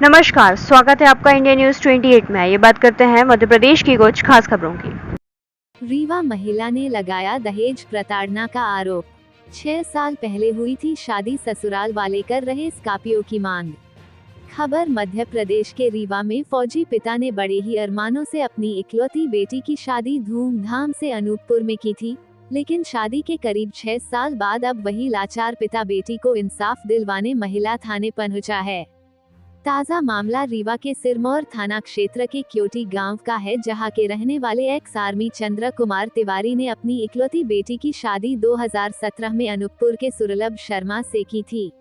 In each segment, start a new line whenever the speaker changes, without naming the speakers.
नमस्कार, स्वागत है आपका इंडिया न्यूज 28 में। ये बात करते हैं मध्य प्रदेश की कुछ खास खबरों की।
रीवा महिला ने लगाया दहेज प्रताड़ना का आरोप। 6 साल पहले हुई थी शादी, ससुराल वाले कर रहे स्कॉर्पियो की मांग। खबर मध्य प्रदेश के रीवा में फौजी पिता ने बड़े ही अरमानों से अपनी इकलौती बेटी की शादी धूमधाम से अनूपपुर में की थी, लेकिन शादी के करीब 6 साल बाद अब वही लाचार पिता बेटी को इंसाफ दिलवाने महिला थाने पहुंचा है। ताज़ा मामला रीवा के सिरमौर थाना क्षेत्र के क्योटी गांव का है, जहां के रहने वाले एक्स आर्मी चंद्र कुमार तिवारी ने अपनी इकलौती बेटी की शादी 2017 में अनूपपुर के सुरलभ शर्मा से की थी।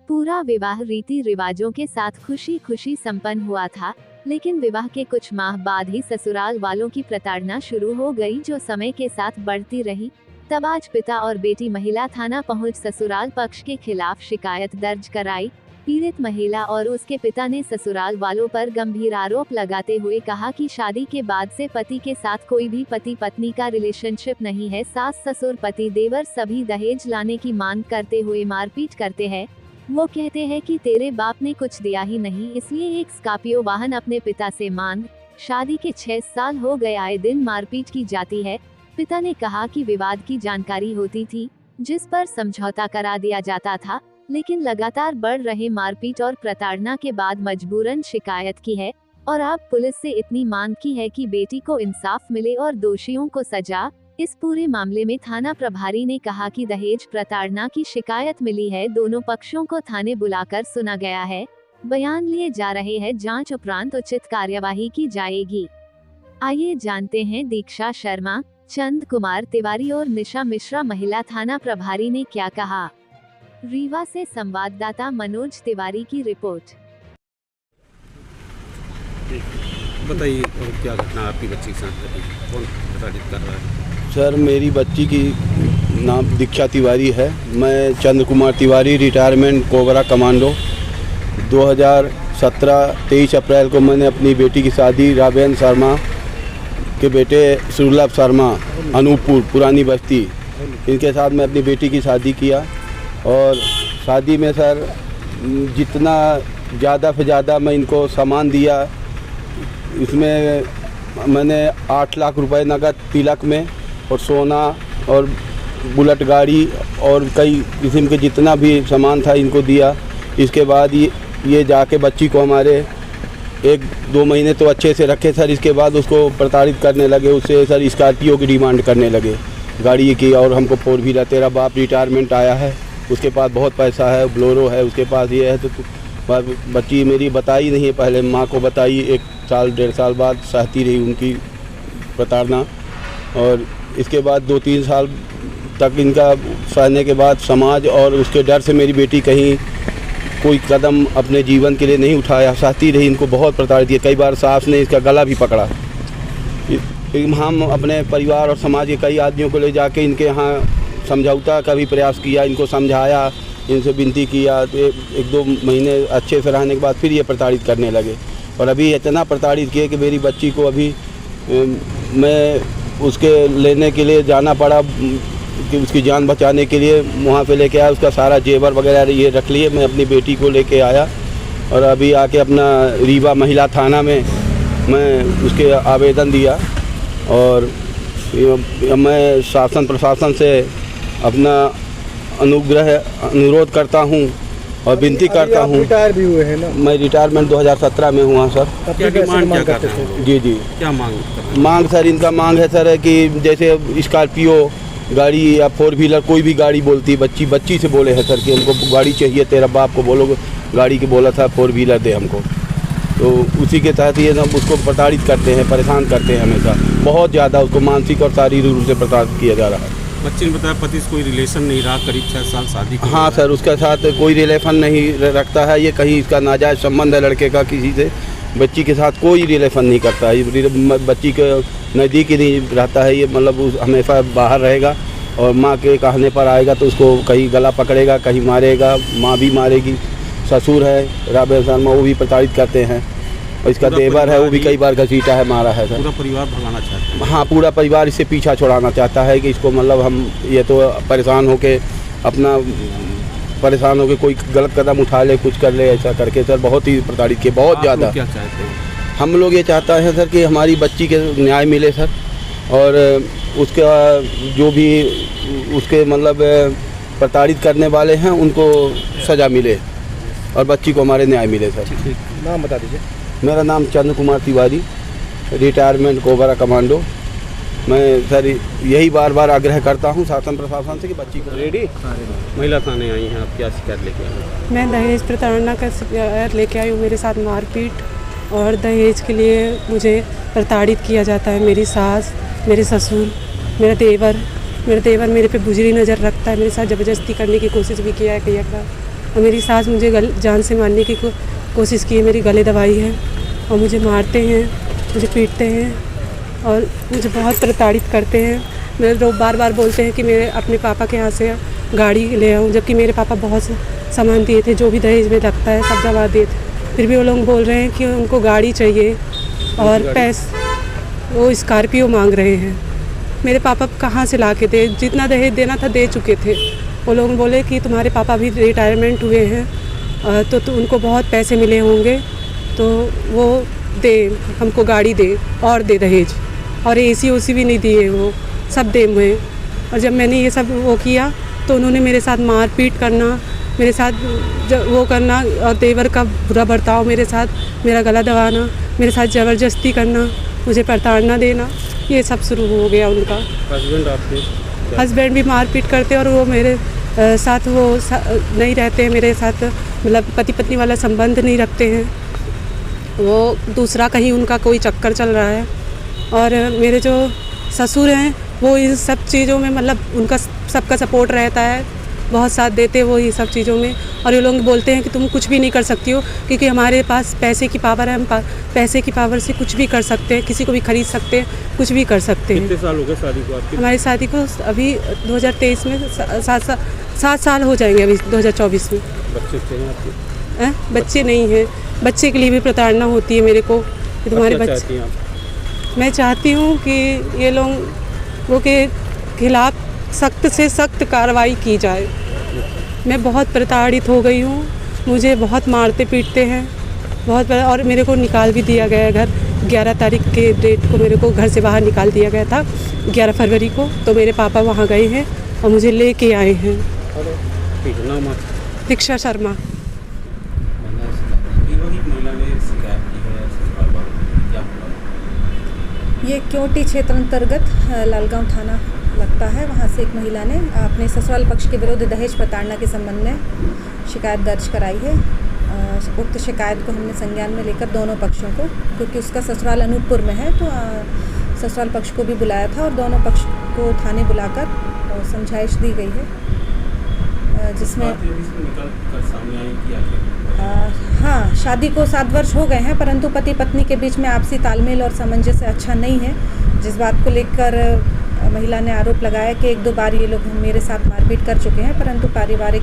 पूरा विवाह रीति रिवाजों के साथ खुशी खुशी संपन्न हुआ था, लेकिन विवाह के कुछ माह बाद ही ससुराल वालों की प्रताड़ना शुरू हो गई, जो समय के साथ बढ़ती रही। तब आज पिता और बेटी महिला थाना पहुंच ससुराल पक्ष के खिलाफ शिकायत दर्ज कराई। पीड़ित महिला और उसके पिता ने ससुराल वालों पर गंभीर आरोप लगाते हुए कहा कि शादी के बाद से पति के साथ कोई भी पति पत्नी का रिलेशनशिप नहीं है। सास ससुर पति देवर सभी दहेज लाने की मांग करते हुए मारपीट करते हैं। वो कहते हैं कि तेरे बाप ने कुछ दिया ही नहीं, इसलिए एक स्कॉर्पियो वाहन अपने पिता से मांग। शादी के 6 साल हो गए, आए दिन मारपीट की जाती है। पिता ने कहा कि विवाद की जानकारी होती थी, जिस पर समझौता करा दिया जाता था, लेकिन लगातार बढ़ रहे मारपीट और प्रताड़ना के बाद मजबूरन शिकायत की है और अब पुलिस से इतनी मांग की है कि बेटी को इंसाफ मिले और दोषियों को सजा। इस पूरे मामले में थाना प्रभारी ने कहा कि दहेज प्रताड़ना की शिकायत मिली है, दोनों पक्षों को थाने बुलाकर सुना गया है, बयान लिए जा रहे हैं, जांच उपरांत उचित कार्यवाही की जाएगी। आइए जानते हैं दीक्षा शर्मा, चंद कुमार तिवारी और निशा मिश्रा महिला थाना प्रभारी ने क्या कहा। रीवा से संवाददाता मनोज तिवारी की रिपोर्ट।
बताइए क्या घटना आपकी बच्ची के साथ घटी, कौन प्रताड़ित कर रहा है?
सर, मेरी बच्ची की नाम दीक्षा तिवारी है। मैं Chandra Kumar Tiwari, retirement cobra commando. 2017-23 April को मैंने अपनी बेटी की शादी राबेन शर्मा के बेटे सुरलभ शर्मा अनूपपुर पुरानी बस्ती, इनके साथ मैं अपनी बेटी की शादी किया। और शादी में सर जितना ज़्यादा से ज़्यादा मैं इनको सामान दिया, इसमें मैंने 8 लाख रुपए नगद तिलक में और सोना और बुलेट गाड़ी और कई किस्म के जितना भी सामान था इनको दिया। इसके बाद ये जाके बच्ची को हमारे 1-2 महीने तो अच्छे से रखे सर। इसके बाद उसको प्रताड़ित करने लगे, उससे सर स्कॉर्पियो की डिमांड करने लगे गाड़ी की, और हमको 4 व्हीलर, तेरा बाप रिटायरमेंट आया है, उसके पास बहुत पैसा है, ब्लोरो है उसके पास, ये है। तो बच्ची मेरी बताई नहीं है, पहले माँ को बताई, 1 साल 1.5 साल बाद सहती रही उनकी प्रताड़ना। और इसके बाद 2-3 साल तक इनका सहने के बाद समाज और उसके डर से मेरी बेटी कहीं कोई कदम अपने जीवन के लिए नहीं उठाया, सहती रही, इनको बहुत प्रताड़ित किया। कई बार सास ने इसका गला भी पकड़ा। हम अपने परिवार और समाज के कई आदमियों को ले जाके इनके यहाँ समझौता का भी प्रयास किया, इनको समझाया, इनसे विनती किया। तो 1-2 महीने अच्छे से रहने के बाद फिर ये प्रताड़ित करने लगे, और अभी इतना प्रताड़ित किए कि मेरी बच्ची को अभी मैं उसके लेने के लिए जाना पड़ा, कि उसकी जान बचाने के लिए वहाँ पे लेके आया। उसका सारा जेवर वगैरह ये रख लिए, मैं अपनी बेटी को लेके आया और अभी आके अपना रीवा महिला थाना में मैं उसके आवेदन दिया। और मैं शासन प्रशासन से अपना अनुरोध करता हूँ और विनती करता हूँ।
रिटायर भी हुए हैं ना? मैं
रिटायरमेंट 2017 में हुआ सर।
क्या डिमांड क्या करते हैं?
जी
क्या मांग
सर, इनका मांग है सर कि जैसे स्कॉर्पियो गाड़ी या 4 व्हीलर कोई भी गाड़ी बोलती, बच्ची से बोले हैं सर कि हमको गाड़ी चाहिए, तेरा बाप को बोलो गाड़ी की बोला था 4 व्हीलर दे हमको। तो उसी के तहत ये ना उसको प्रताड़ित करते हैं, परेशान करते हैं हमेशा, बहुत ज़्यादा उसको मानसिक और शारीरिक रूप से प्रताड़ित किया जा रहा है।
बच्ची ने बताया पति से कोई रिलेशन नहीं रहा, करीब 6 साल शादी।
हाँ सर, उसके साथ कोई रिलेशन नहीं रखता है, ये कहीं इसका नाजायज़ संबंध है लड़के का किसी से। बच्ची के साथ कोई रिलेशन नहीं करता है, बच्ची के नज़दीक ही नहीं रहता है ये, मतलब हमेशा बाहर रहेगा और माँ के कहने पर आएगा तो उसको कहीं गला पकड़ेगा, कहीं मारेगा, माँ भी मारेगी। ससुर है राबेन शर्मा, वो भी प्रताड़ित करते हैं, और इसका देवर है वो भी कई बार घसीटा है, मारा है सर।
पूरा परिवार भगाना चाहते हैं?
हाँ, पूरा परिवार इससे पीछा छुड़ाना चाहता है कि इसको, मतलब हम ये तो परेशान होके अपना परेशान हो गए, कोई गलत कदम उठा ले, कुछ कर ले, ऐसा करके सर बहुत ही प्रताड़ित किए, बहुत
आप
ज़्यादा।
लोग क्या चाहते हैं?
हम लोग ये चाहता है सर कि हमारी बच्ची के न्याय मिले सर, और उसका जो भी उसके मतलब प्रताड़ित करने वाले हैं उनको सज़ा मिले और बच्ची को हमारे न्याय मिले सर।
नाम बता दीजिए।
मेरा नाम Chandra Kumar Tiwari, retirement cobra commando. मैं सर यही बार बार आग्रह करता हूँ शासन प्रशासन से कि बच्ची को
रेडी महिला थाने आई हैं, आप क्या शिकायत लेके आए हैं?
मैं दहेज प्रताड़ना का शिकायत लेके आई हूँ। मेरे साथ मारपीट और दहेज के लिए मुझे प्रताड़ित किया जाता है। मेरी सास, मेरे ससुर, मेरा देवर मेरे पे बुजरी नज़र रखता है। मेरे साथ ज़बरदस्ती करने की कोशिश भी किया है कई बार, और मेरी सास मुझे जान से मारने की कोशिश की है, मेरी गले दबाई है और मुझे मारते हैं, मुझे पीटते हैं और मुझे बहुत प्रताड़ित करते हैं। मेरे लोग बार बार बोलते हैं कि मेरे अपने पापा के यहाँ से गाड़ी ले आऊँ, जबकि मेरे पापा बहुत सामान दिए थे, जो भी दहेज में लगता है सब दबा दिए थे। फिर भी वो लोग बोल रहे हैं कि उनको गाड़ी चाहिए और पैसे, वो स्कॉर्पियो मांग रहे हैं। मेरे पापा कहाँ से ला के दे, जितना दहेज देना था दे चुके थे। वो लोग बोले कि तुम्हारे पापा भी रिटायरमेंट हुए हैं तो उनको बहुत पैसे मिले होंगे, तो वो दे, हमको गाड़ी दे और दे दहेज, और एसी ओसी भी नहीं दिए, वो सब दे हुए। और जब मैंने ये सब वो किया तो उन्होंने मेरे साथ मारपीट करना, मेरे साथ वो करना, और देवर का बुरा बर्ताव मेरे साथ, मेरा गला दबाना, मेरे साथ ज़बरदस्ती करना, मुझे प्रताड़ना देना, ये सब शुरू हो गया उनका।
हस्बैंड आपके?
हस्बैंड भी मारपीट करते और वो मेरे साथ वो नहीं रहते हैं, मेरे साथ मतलब पति पत्नी वाला संबंध नहीं रखते हैं, वो दूसरा कहीं उनका कोई चक्कर चल रहा है। और मेरे जो ससुर हैं वो इन सब चीज़ों में मतलब उनका सबका सपोर्ट रहता है, बहुत साथ देते हैं वो ये सब चीज़ों में। और ये लोग बोलते हैं कि तुम कुछ भी नहीं कर सकती हो, क्योंकि हमारे पास पैसे की पावर है, हम पैसे की पावर से कुछ भी कर सकते हैं, किसी को भी खरीद सकते हैं, कुछ भी कर सकते हैं।
कितने साल हो गए शादी को आपकी?
हमारी शादी को अभी 2023 में 7 साल हो जाएंगे, अभी 2024 में।
बच्चे हैं आपके?
बच्चे नहीं हैं, बच्चे के लिए भी प्रताड़ना होती है मेरे को कि तुम्हारे
क्या
बच्चे।
चाहती हैं आप?
मैं चाहती हूँ कि ये लोगों के खिलाफ सख्त से सख्त कार्रवाई की जाए। मैं बहुत प्रताड़ित हो गई हूँ, मुझे बहुत मारते पीटते हैं बहुत, और मेरे को निकाल भी दिया गया है घर। 11 तारीख के डेट को मेरे को घर से बाहर निकाल दिया गया था, 11 फरवरी को। तो मेरे पापा वहाँ गए हैं और मुझे लेके आए हैं।
ठीक है, नाम आप?
दीक्षा शर्मा।
ये क्योंटी क्षेत्र अंतर्गत लालगांव थाना लगता है, वहाँ से एक महिला ने अपने ससुराल पक्ष के विरुद्ध दहेज प्रताड़ना के संबंध में शिकायत दर्ज कराई है। उक्त शिकायत को हमने संज्ञान में लेकर दोनों पक्षों को, क्योंकि उसका ससुराल अनूपपुर में है, तो ससुराल पक्ष को भी बुलाया था और दोनों पक्ष को थाने बुलाकर समझाइश दी गई है, जिसमें हाँ, शादी को 7 वर्ष हो गए हैं, परंतु पति पत्नी के बीच में आपसी तालमेल और सामंजस्य अच्छा नहीं है, जिस बात को लेकर महिला ने आरोप लगाया कि 1-2 बार ये लोग मेरे साथ मारपीट कर चुके हैं, परंतु पारिवारिक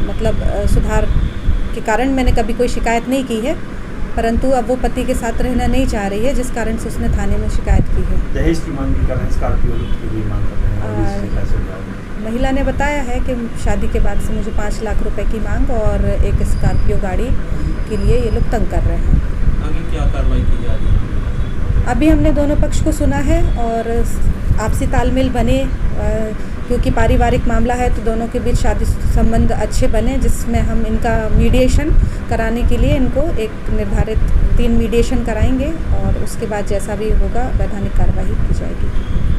मतलब सुधार के कारण मैंने कभी कोई शिकायत नहीं की है, परंतु अब वो पति के साथ रहना नहीं चाह रही है, जिस कारण से उसने थाने में शिकायत की है।
दहेज की मांग कर रहे हैं, स्कॉर्पियो की भी मांग कर रहे हैं।
महिला ने बताया है कि शादी के बाद से मुझे 5 लाख रुपए की मांग और एक स्कॉर्पियो गाड़ी के लिए ये लोग तंग कर रहे हैं।
आगे क्या कार्रवाई की जा रही है?
अभी हमने दोनों पक्ष को सुना है और आपसी तालमेल बने, क्योंकि पारिवारिक मामला है तो दोनों के बीच शादी संबंध अच्छे बने, जिसमें हम इनका मीडिएशन कराने के लिए इनको एक निर्धारित 3 मीडिएशन कराएंगे और उसके बाद जैसा भी होगा वैधानिक कार्रवाई की जाएगी।